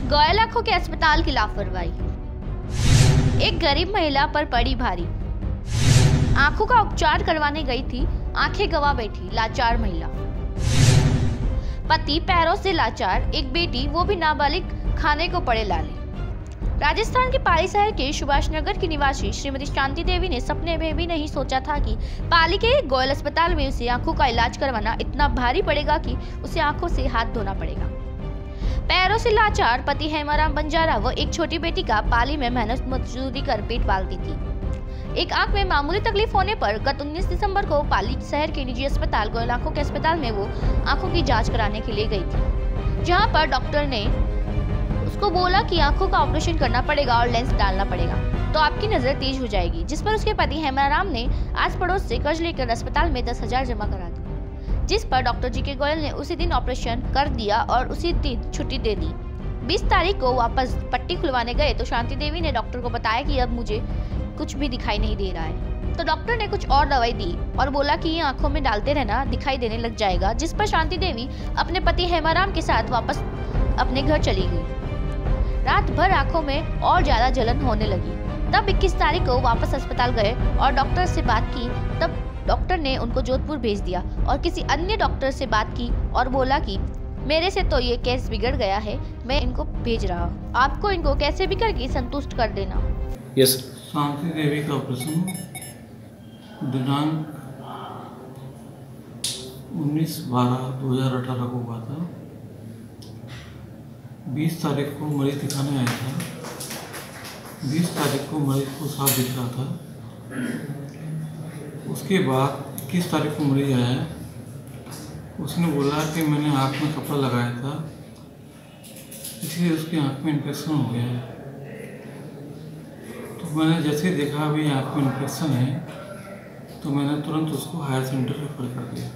गोयल आंखों के अस्पताल की लापरवाही, एक गरीब महिला पर पड़ी भारी। आंखों का उपचार करवाने गई थी, आंखें गंवा बैठी लाचार महिला। पति पैरों से लाचार, एक बेटी वो भी नाबालिग, खाने को पड़े लाले। राजस्थान के पाली शहर के सुभाष नगर की निवासी श्रीमती शांति देवी ने सपने में भी नहीं सोचा था कि पाली के गोयल अस्पताल में उसे आंखों का इलाज करवाना इतना भारी पड़ेगा कि उसे आंखों से हाथ धोना पड़ेगा। पैरों से लाचार पति हेमाराम बंजारा व एक छोटी बेटी का पाली में मेहनत मजदूरी कर पेट पालती थी। एक आंख में मामूली तकलीफ होने पर गत 19 दिसंबर को पाली शहर के निजी अस्पताल गोयल आंखों के अस्पताल में वो आंखों की जांच कराने के लिए गई थी, जहां पर डॉक्टर ने उसको बोला कि आंखों का ऑपरेशन करना पड़ेगा और लेंस डालना पड़ेगा तो आपकी नजर तेज हो जाएगी। जिस पर उसके पति हेमाराम ने आस पड़ोस से कर्ज लेकर अस्पताल में 10,000 जमा करा दी, जिस पर डॉक्टर जी के गोयल ने उसी दिन ऑपरेशन कर दिया और उसी दिन छुट्टी दे दी। 20 तारीख को वापस पट्टी खुलवाने गए तो शांति देवी ने डॉक्टर को बताया कि अब मुझे कुछ भी दिखाई नहीं दे रहा है। तो डॉक्टर ने कुछ और दवाई दी और बोला कि ये आंखों में डालते रहना, दिखाई देने लग जाएगा। जिस पर शांति देवी अपने पति हेमाराम के साथ वापस अपने घर चली गई। रात भर आंखों में और ज्यादा जलन होने लगी। तब 21 तारीख को वापस अस्पताल गए और डॉक्टर से बात की। तब डॉक्टर ने उनको जोधपुर भेज दिया और किसी अन्य डॉक्टर से बात की और बोला कि मेरे से तो ये केस बिगड़ गया है, मैं इनको भेज रहा हूँ, आपको इनको कैसे भी करके संतुष्ट कर देना। यस। शांति देवी का ऑपरेशन दिनांक 19/12/2018 को हुआ था। 20 तारीख को मरीज दिखाने आया था। 20 तारीख को मरीज को साफ दिख रहा था। उसके बाद 21 तारीख को मरीज आया, उसने बोला कि मैंने आँख में कपड़ा लगाया था, इसलिए उसकी आँख में इन्फेक्शन हो गया है। तो मैंने जैसे ही देखा अभी आँख में इन्फेक्शन है तो मैंने तुरंत उसको हायर सेंटर रेफर कर दिया।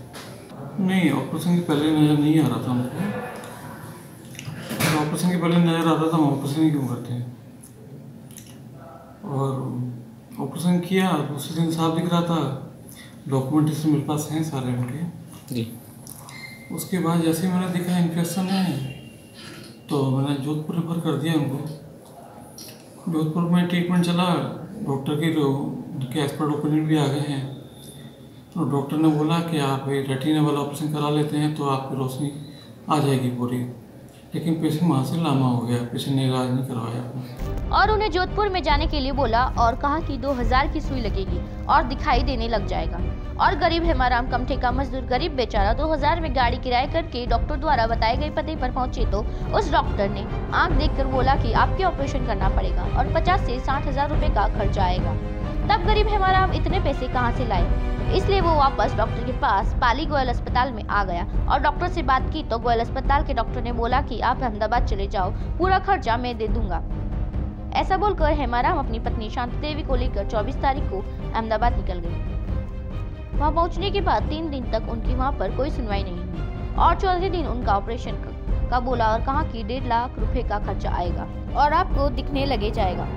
नहीं, ऑपरेशन के पहले नज़र नहीं आ रहा था हमको। ऑपरेशन के पहले नज़र आता था, हम ऑपरेशन ही क्यों करते हैं। और ऑपरेशन किया, उसी दिन साफ दिख रहा था, डॉक्यूमेंटेशन मेरे पास हैं सारे उनके जी। उसके बाद जैसे ही मैंने देखा इन्फेक्शन है तो मैंने जोधपुर रेफर कर दिया उनको। जोधपुर में ट्रीटमेंट चला, डॉक्टर की उनके एक्सपर्ट ओपिनियन भी आ गए हैं। तो डॉक्टर ने बोला कि आप रेटिना वाला ऑपरेशन करा लेते हैं तो आपकी रोशनी आ जाएगी पूरी, लेकिन पेशेंट वहाँ से लामा हो गया, पेशेंट ने इलाज नहीं करवाया। और उन्हें जोधपुर में जाने के लिए बोला और कहा कि 2,000 की सुई लगेगी और दिखाई देने लग जाएगा। और गरीब हेमाराम कम ठेका मजदूर गरीब बेचारा 2,000 में गाड़ी किराए करके डॉक्टर द्वारा बताए गए पते पर पहुंचे तो उस डॉक्टर ने आंख देखकर बोला कि आपके ऑपरेशन करना पड़ेगा और 50 से 60,000 रुपए का खर्चा आएगा। तब गरीब हेमाराम इतने पैसे कहाँ से लाए, इसलिए वो वापस डॉक्टर के पास पाली गोयल अस्पताल में आ गया और डॉक्टर से बात की तो गोयल अस्पताल के डॉक्टर ने बोला कि आप अहमदाबाद चले जाओ, पूरा खर्चा मैं दे दूंगा। ऐसा बोलकर हेमाराम अपनी पत्नी शांति देवी को लेकर 24 तारीख को अहमदाबाद निकल गई। वहां पहुंचने के बाद 3 दिन तक उनकी वहां पर कोई सुनवाई नहीं हुई और 14वें दिन उनका ऑपरेशन का बोला और कहा कि 1.5 लाख रुपए का खर्चा आएगा और आपको दिखने लगे जाएगा।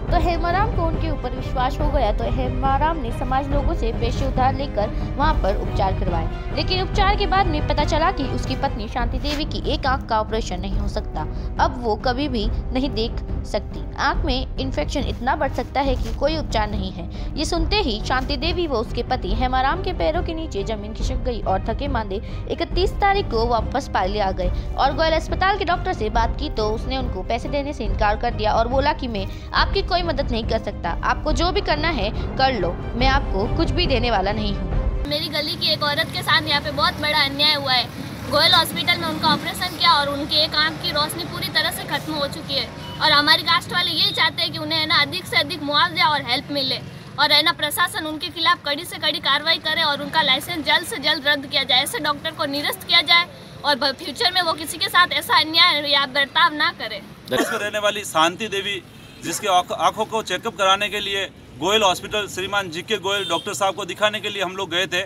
तो हेमाराम को उनके ऊपर विश्वास हो गया तो हेमाराम ने समाज लोगों से पैसे उधार लेकर वहां पर उपचार करवाए। लेकिन उपचार के बाद में पता चला कि उसकी पत्नी शांति देवी की एक आंख का ऑपरेशन नहीं हो सकता, अब वो कभी भी नहीं देख सकती। आंख में इन्फेक्शन इतना बढ़ सकता है कि कोई उपचार नहीं है। ये सुनते ही शांति देवी व उसके पति हेमाराम के पैरों के नीचे जमीन खिसक गई और थके मांदे 31 तारीख को वापस पाली आ गए और गोयल अस्पताल के डॉक्टर से बात की तो उसने उनको पैसे देने से इनकार कर दिया और बोला कि मैं आपकी कोई मदद नहीं कर सकता, आपको जो भी करना है कर लो, मैं आपको कुछ भी देने वाला नहीं हूँ। मेरी गली की एक औरत के साथ यहाँ पे बहुत बड़ा अन्याय हुआ है। गोयल हॉस्पिटल में उनका ऑपरेशन किया और उनकी एक आंख की रोशनी पूरी तरह से खत्म हो चुकी है और हमारी कास्ट वाले यही चाहते हैं कि उन्हें है ना अधिक से अधिक मुआवजा और हेल्प मिले और है ना प्रशासन उनके खिलाफ कड़ी से कड़ी कार्रवाई करे और उनका लाइसेंस जल्द से जल्द रद्द किया जाए। ऐसे डॉक्टर को निरस्त किया जाए और फ्यूचर में वो किसी के साथ ऐसा अन्याय या बर्ताव ना करे। रहने वाली शांति देवी जिसके आंखों को चेकअप कराने के लिए गोयल हॉस्पिटल श्रीमान जी के गोयल डॉक्टर साहब को दिखाने के लिए हम लोग गए थे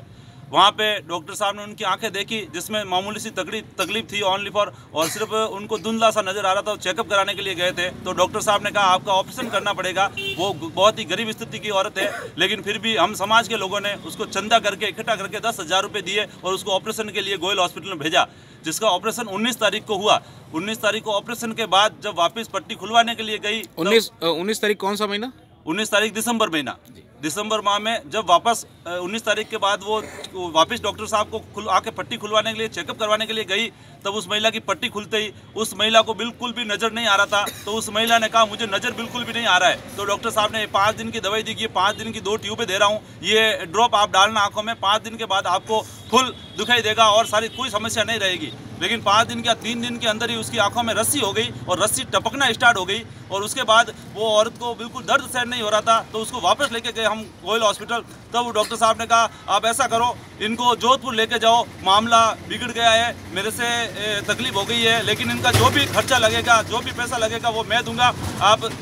वहाँ पे डॉक्टर साहब ने उनकी आंखें देखी, जिसमें मामूली सी तकलीफ थी ओनली फॉर, और सिर्फ उनको धुंधला सा नजर आ रहा था। चेकअप कराने के लिए गए थे तो डॉक्टर साहब ने कहा आपका ऑपरेशन करना पड़ेगा। वो बहुत ही गरीब स्थिति की औरत है, लेकिन फिर भी हम समाज के लोगों ने उसको चंदा करके इकट्ठा करके 10,000 रुपये दिए और उसको ऑपरेशन के लिए गोयल हॉस्पिटल में भेजा, जिसका ऑपरेशन 19 तारीख को हुआ। 19 तारीख को ऑपरेशन के बाद जब वापस पट्टी खुलवाने के लिए गई, 19 तारीख कौन सा महीना? 19 तारीख दिसंबर महीना, दिसंबर माह में जब वापस 19 तारीख के बाद वो वापस डॉक्टर साहब को आके पट्टी खुलवाने के लिए, चेकअप करवाने के लिए गई, तब उस महिला की पट्टी खुलते ही उस महिला को बिल्कुल भी नज़र नहीं आ रहा था। तो उस महिला ने कहा मुझे नज़र बिल्कुल भी नहीं आ रहा है। तो डॉक्टर साहब ने 5 दिन की दवाई दी कि 5 दिन की 2 ट्यूबें दे रहा हूँ, ये ड्रॉप आप डालना आंखों में, 5 दिन के बाद आपको फुल दिखाई देगा और सारी कोई समस्या नहीं रहेगी। लेकिन 5 दिन या 3 दिन के अंदर ही उसकी आंखों में रस्सी हो गई और रस्सी टपकना स्टार्ट हो गई, और उसके बाद वो औरत को बिल्कुल दर्द सहन नहीं हो रहा था। तो उसको वापस लेके गए हम गोयल हॉस्पिटल। तब डॉक्टर साहब ने कहा आप ऐसा करो, इनको जोधपुर लेके जाओ, मामला बिगड़ गया है, मेरे से तकलीफ हो गई है, लेकिन इनका जो भी खर्चा लगेगा, जो भी पैसा लगेगा वो मैं दूंगा,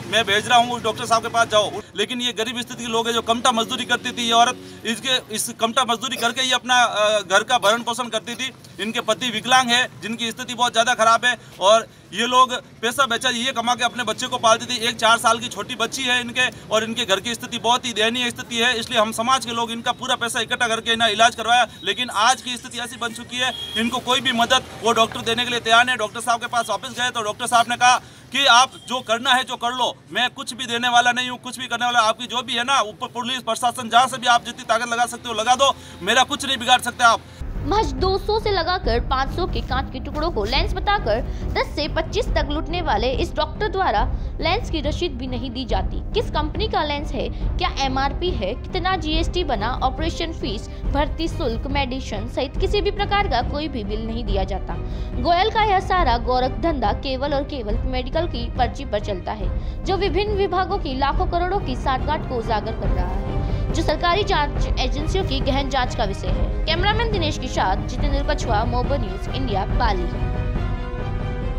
मैं भेज रहा हूँ, डॉक्टर साहब के पास जाओ। लेकिन ये गरीब स्थिति के लोग हैं जो कमटा मजदूरी करती थी, ये औरत इस कमटा मजदूरी करके ही अपना घर का भरण पोषण करती थी। इनके पति विकलांग है, जिनकी स्थिति बहुत ज़्यादा खराब है, और ये लोग पैसा बेचा ये कमा के अपने बच्चे को पालती थी। एक 4 साल की छोटी बच्ची है इनके, और इनके घर की स्थिति बहुत ही दयनीय स्थिति है। इसलिए हम समाज के लोग इनका पूरा पैसा इकट्ठा करके इन्हें इलाज करवाया, लेकिन आज की स्थिति ऐसी बन चुकी है, इनको कोई भी मदद वो डॉक्टर देने के लिए तैयार नहीं। डॉक्टर साहब के पास वापस गए तो डॉक्टर साहब ने कहा कि आप जो करना है जो कर लो, मैं कुछ भी देने वाला नहीं हूँ, कुछ भी करने वाला, आपकी जो भी है ना ऊपर पुलिस प्रशासन जहाँ से भी आप जितनी ताकत लगा सकते हो लगा दो, मेरा कुछ नहीं बिगाड़ सकते आप। महज 200 से लगाकर 500 के कांच के टुकड़ों को लेंस बताकर 10 से 25 तक लूटने वाले इस डॉक्टर द्वारा लेंस की रसीद भी नहीं दी जाती। किस कंपनी का लेंस है, क्या MRP है, कितना GST बना, ऑपरेशन फीस, भर्ती शुल्क, मेडिसिन सहित किसी भी प्रकार का कोई भी बिल नहीं दिया जाता। गोयल का यह सारा गोरख धंधा केवल और केवल मेडिकल की पर्ची पर चलता है, जो विभिन्न विभागों की लाखों करोड़ों की सांठगांठ को उजागर कर रहा है, जो सरकारी जांच एजेंसियों की गहन जांच का विषय है। कैमरामैन दिनेश के साथ जितेंद्र कछुआ, मोबो न्यूज इंडिया, पाली।